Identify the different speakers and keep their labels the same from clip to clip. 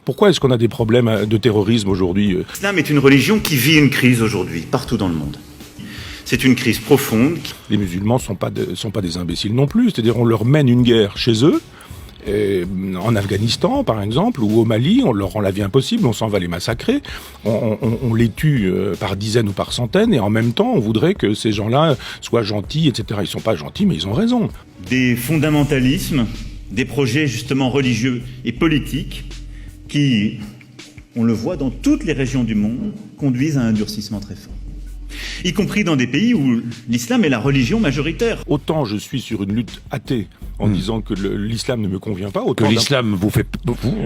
Speaker 1: Pourquoi est-ce qu'on a des problèmes de terrorisme aujourd'hui ?
Speaker 2: L'islam est une religion qui vit une crise aujourd'hui, partout dans le monde. C'est une crise profonde.
Speaker 1: Les musulmans sont pas des imbéciles non plus. C'est-à-dire, on leur mène une guerre chez eux, en Afghanistan, par exemple, ou au Mali, on leur rend la vie impossible, on s'en va les massacrer, on les tue par dizaines ou par centaines, et en même temps, on voudrait que ces gens-là soient gentils, etc. Ils sont pas gentils, mais ils ont raison.
Speaker 2: Des fondamentalismes, des projets justement religieux et politiques qui, on le voit dans toutes les régions du monde, conduisent à un durcissement très fort. Y compris dans des pays où l'islam est la religion majoritaire.
Speaker 1: Autant je suis sur une lutte athée en disant que l'islam ne me convient pas, autant
Speaker 3: que l'islam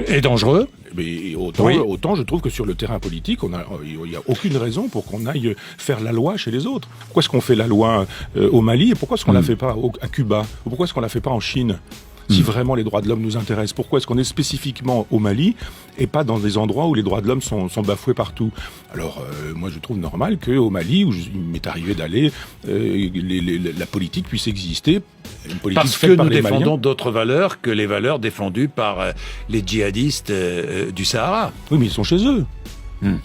Speaker 3: est dangereux.
Speaker 1: Mais autant je trouve que sur le terrain politique, il n'y a aucune raison pour qu'on aille faire la loi chez les autres. Pourquoi est-ce qu'on fait la loi au Mali et pourquoi est-ce qu'on la fait pas à Cuba ? Ou pourquoi est-ce qu'on la fait pas en Chine ? Si vraiment les droits de l'homme nous intéressent, pourquoi est-ce qu'on est spécifiquement au Mali et pas dans des endroits où les droits de l'homme sont bafoués partout ? Alors, moi, je trouve normal qu'au Mali, où il m'est arrivé d'aller, la politique puisse exister. Une politique
Speaker 3: parce que
Speaker 1: faite par
Speaker 3: nous
Speaker 1: les
Speaker 3: défendons
Speaker 1: Maliens.
Speaker 3: d'autres valeurs que les valeurs défendues par les djihadistes du Sahara.
Speaker 1: Oui, mais ils sont chez eux.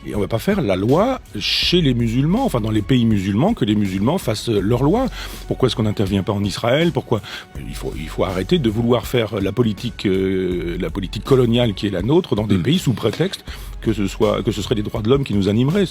Speaker 1: Et on ne va pas faire la loi chez les musulmans, enfin dans les pays musulmans, que les musulmans fassent leur loi. Pourquoi est-ce qu'on n'intervient pas en Israël ? Pourquoi ? Il faut arrêter de vouloir faire la politique coloniale qui est la nôtre dans des pays sous prétexte que ce serait les droits de l'homme qui nous animeraient.